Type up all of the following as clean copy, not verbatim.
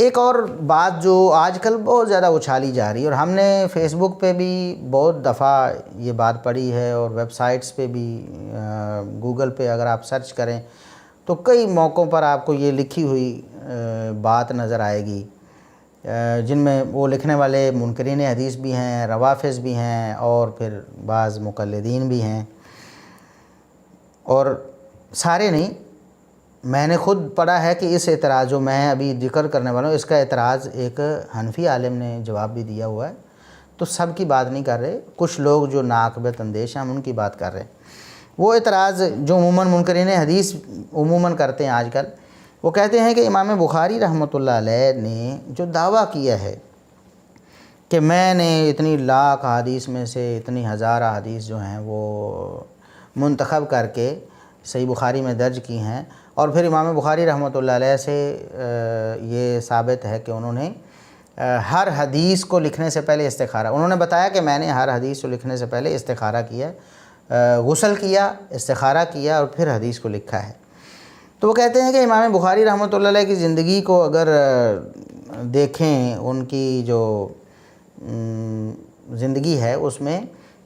ایک اور بات جو آج کل بہت زیادہ اچھالی جا رہی ہے، اور ہم نے فیس بک پہ بھی بہت دفعہ یہ بات پڑھی ہے، اور ویب سائٹس پہ بھی، گوگل پہ اگر آپ سرچ کریں تو کئی موقعوں پر آپ کو یہ لکھی ہوئی بات نظر آئے گی، جن میں وہ لکھنے والے منکرین حدیث بھی ہیں، روافض بھی ہیں، اور پھر بعض مقلدین بھی ہیں، اور سارے نہیں، میں نے خود پڑھا ہے کہ اس اعتراض جو میں ابھی ذکر کرنے والا ہوں، اس کا اعتراض ایک حنفی عالم نے جواب بھی دیا ہوا ہے۔ تو سب کی بات نہیں کر رہے، کچھ لوگ جو ناقابل اندیش ہیں ہم ان کی بات کر رہے ہیں۔ وہ اعتراض جو عموماً منکرین حدیث عموماً کرتے ہیں آج کل، وہ کہتے ہیں کہ امام بخاری رحمۃ اللہ علیہ نے جو دعویٰ کیا ہے کہ میں نے اتنی لاکھ حدیث میں سے اتنی ہزار حدیث جو ہیں وہ منتخب کر کے صحیح بخاری میں درج کی ہیں، اور پھر امام بخاری رحمۃ اللہ علیہ سے یہ ثابت ہے کہ انہوں نے ہر حدیث کو لکھنے سے پہلے استخارہ، انہوں نے بتایا کہ میں نے ہر حدیث کو لکھنے سے پہلے استخارہ کیا، غسل کیا، استخارہ کیا، اور پھر حدیث کو لکھا ہے۔ تو وہ کہتے ہیں کہ امام بخاری رحمۃ اللہ علیہ کی زندگی کو اگر دیکھیں، ان کی جو زندگی ہے اس میں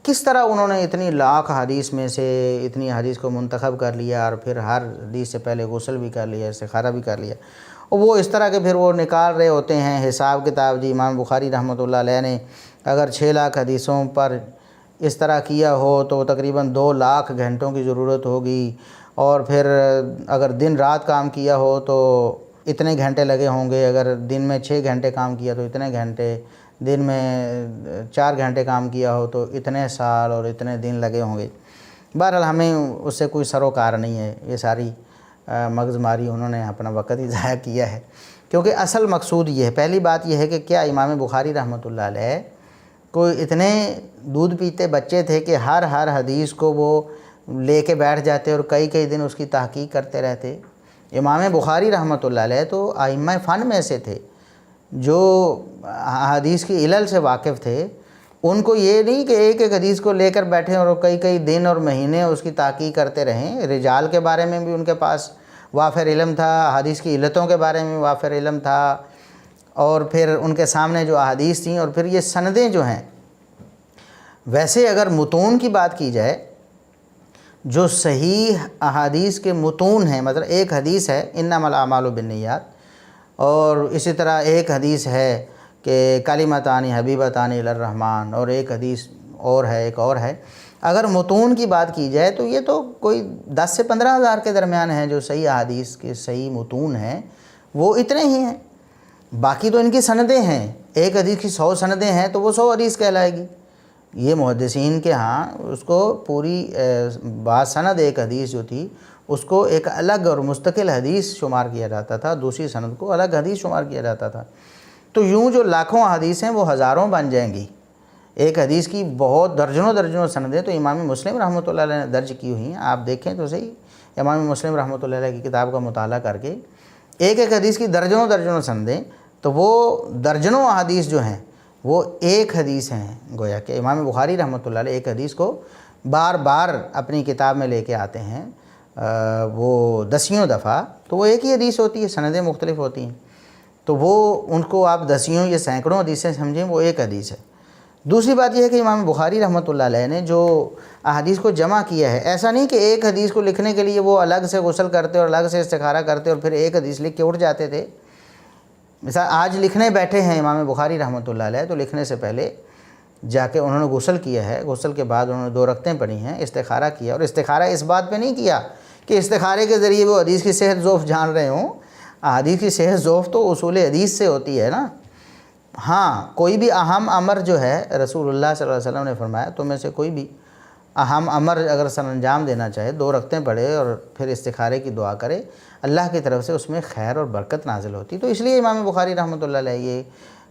کس طرح انہوں نے اتنی لاکھ حدیث میں سے اتنی حدیث کو منتخب کر لیا، اور پھر ہر حدیث سے پہلے غسل بھی کر لیا، استخارہ بھی کر لیا، اور وہ اس طرح کے پھر وہ نکال رہے ہوتے ہیں حساب کتاب، جی امام بخاری رحمۃ اللہ علیہ نے اگر 6 لاکھ حدیثوں پر اس طرح کیا ہو تو تقریباً 2 لاکھ گھنٹوں کی ضرورت ہوگی، اور پھر اگر دن رات کام کیا ہو تو اتنے گھنٹے لگے ہوں گے، اگر دن میں 6 گھنٹے کام کیا تو اتنے گھنٹے، دن میں 4 گھنٹے کام کیا ہو تو اتنے سال اور اتنے دن لگے ہوں گے۔ بہرحال ہمیں اس سے کوئی سروکار نہیں ہے، یہ ساری مغز ماری انہوں نے اپنا وقت ہی ضائع کیا ہے، کیونکہ اصل مقصود یہ ہے، پہلی بات یہ ہے کہ کیا امام بخاری رحمۃ اللہ علیہ کوئی اتنے دودھ پیتے بچے تھے کہ ہر حدیث کو وہ لے کے بیٹھ جاتے اور کئی کئی دن اس کی تحقیق کرتے رہتے؟ امام بخاری رحمۃ اللہ علیہ تو ائمہ فن میں سے تھے، جو حدیث کی علل سے واقف تھے۔ ان کو یہ نہیں کہ ایک ایک حدیث کو لے کر بیٹھیں اور کئی کئی دن اور مہینے اس کی تحقیق کرتے رہیں۔ رجال کے بارے میں بھی ان کے پاس وافر علم تھا، حدیث کی علتوں کے بارے میں وافر علم تھا، اور پھر ان کے سامنے جو احادیث تھیں، اور پھر یہ سندیں جو ہیں، ویسے اگر متون کی بات کی جائے، جو صحیح احادیث کے متون ہیں، مطلب ایک حدیث ہے انما الاعمال بالنیات، اور اسی طرح ایک حدیث ہے کہ کلمتان حبیبتان الی الرحمن، اور ایک حدیث اور ہے، ایک اور ہے۔ اگر متون کی بات کی جائے تو یہ تو کوئی 10 سے 15 ہزار کے درمیان ہیں جو صحیح احادیث کے صحیح متون ہیں، وہ اتنے ہی ہیں۔ باقی تو ان کی سندیں ہیں، ایک حدیث کی 100 سندیں ہیں تو وہ 100 حدیث کہلائے گی۔ یہ محدثین کے ہاں اس کو پوری باسند ایک حدیث جو تھی اس کو ایک الگ اور مستقل حدیث شمار کیا جاتا تھا، دوسری سند کو الگ حدیث شمار کیا جاتا تھا۔ تو یوں جو لاکھوں حدیث ہیں وہ ہزاروں بن جائیں گی۔ ایک حدیث کی بہت درجنوں سندیں تو امام مسلم رحمۃ اللہ علیہ نے درج کی ہوئی ہیں۔ آپ دیکھیں تو صحیح، امام مسلم رحمۃ اللہ علیہ کی کتاب کا مطالعہ کر کے ایک ایک حدیث کی درجنوں سندیں، تو وہ درجنوں احادیث جو ہیں وہ ایک حدیث ہیں۔ گویا کہ امام بخاری رحمۃ اللہ علیہ ایک حدیث کو بار بار اپنی کتاب میں لے کے آتے ہیں، وہ دسیوں دفعہ، تو وہ ایک ہی حدیث ہوتی ہے، سندیں مختلف ہوتی ہیں، تو وہ ان کو آپ دسیوں یا سینکڑوں حدیثیں سمجھیں، وہ ایک حدیث ہے۔ دوسری بات یہ ہے کہ امام بخاری رحمۃ اللہ علیہ نے جو احادیث کو جمع کیا ہے، ایسا نہیں کہ ایک حدیث کو لکھنے کے لیے وہ الگ سے غسل کرتے اور الگ سے استخارہ کرتے اور پھر ایک حدیث لکھ کے اٹھ جاتے تھے۔ مثلا آج لکھنے بیٹھے ہیں امام بخاری رحمۃ اللہ علیہ، تو لکھنے سے پہلے جا کے انہوں نے غسل کیا ہے، غسل کے بعد انہوں نے 2 رکعتیں پڑھی ہیں، استخارہ کیا، اور استخارہ اس بات پہ نہیں کیا کہ استخارے کے ذریعے وہ حدیث کی صحت ضعف جان رہے ہوں۔ حدیث کی صحت ضعف تو اصول حدیث سے ہوتی ہے نا۔ ہاں، کوئی بھی اہم امر جو ہے، رسول اللہ صلی اللہ علیہ وسلم نے فرمایا تم میں سے کوئی بھی اہم امر اگر سر انجام دینا چاہے، 2 رکعتیں پڑھے اور پھر استخارے کی دعا کرے، اللہ کی طرف سے اس میں خیر اور برکت نازل ہوتی۔ تو اس لیے امام بخاری رحمۃ اللہ علیہ یہ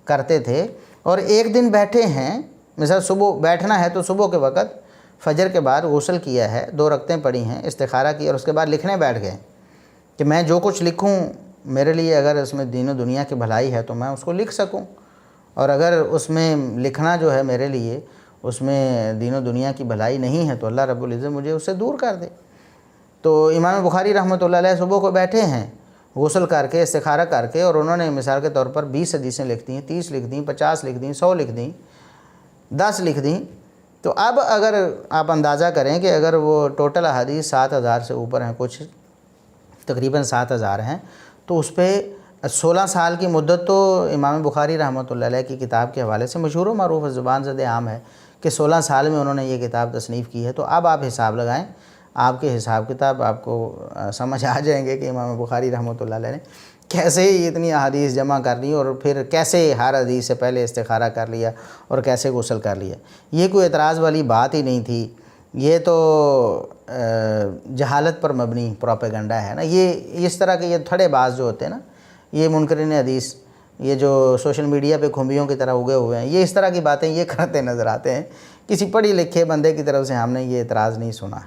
کرتے تھے۔ اور ایک دن بیٹھے ہیں، مثلا صبح بیٹھنا ہے تو صبح کے وقت فجر کے بعد غسل کیا ہے، 2 رکعتیں پڑھی ہیں، استخارہ کی، اور اس کے بعد لکھنے بیٹھ گئے کہ میں جو کچھ لکھوں میرے لیے اگر اس میں دین و دنیا کی بھلائی ہے تو میں اس کو لکھ سکوں، اور اگر اس میں لکھنا جو ہے میرے لیے اس میں دین و دنیا کی بھلائی نہیں ہے تو اللہ رب العزت مجھے اس سے دور کر دے۔ تو امام بخاری رحمۃ اللہ علیہ صبح کو بیٹھے ہیں غسل کر کے استخارہ کر کے، اور انہوں نے مثال کے طور پر 20 حدیثیں لکھ دیں، 30 لکھ دیں، 50 لکھ دیں، 100 لکھ دیں، 10 لکھ دیں، تو اب اگر آپ اندازہ کریں کہ اگر وہ ٹوٹل احادیث 7000 سے اوپر ہیں، کچھ تقریباً 7000 ہیں، تو اس پہ 16 سال کی مدت تو امام بخاری رحمۃ اللہ علیہ کی کتاب کے حوالے سے مشہور و معروف زبان زد عام ہے کہ 16 سال میں انہوں نے یہ کتاب تصنیف کی ہے۔ تو اب آپ حساب لگائیں، آپ کے حساب کتاب آپ کو سمجھ آ جائیں گے کہ امام بخاری رحمۃ اللہ علیہ نے کیسے اتنی احادیث جمع کر لی، اور پھر کیسے ہر حدیث سے پہلے استخارہ کر لیا اور کیسے غسل کر لیا۔ یہ کوئی اعتراض والی بات ہی نہیں تھی، یہ تو جہالت پر مبنی پروپیگنڈا ہے نا۔ یہ اس طرح کے یہ تھڑے باز جو ہوتے ہیں نا، یہ منکرین حدیث، یہ جو سوشل میڈیا پہ کھمبیوں کی طرح اگے ہوئے ہیں، یہ اس طرح کی باتیں یہ کرتے نظر آتے ہیں۔ کسی پڑھی لکھے بندے کی طرف سے ہم نے یہ اعتراض نہیں سنا۔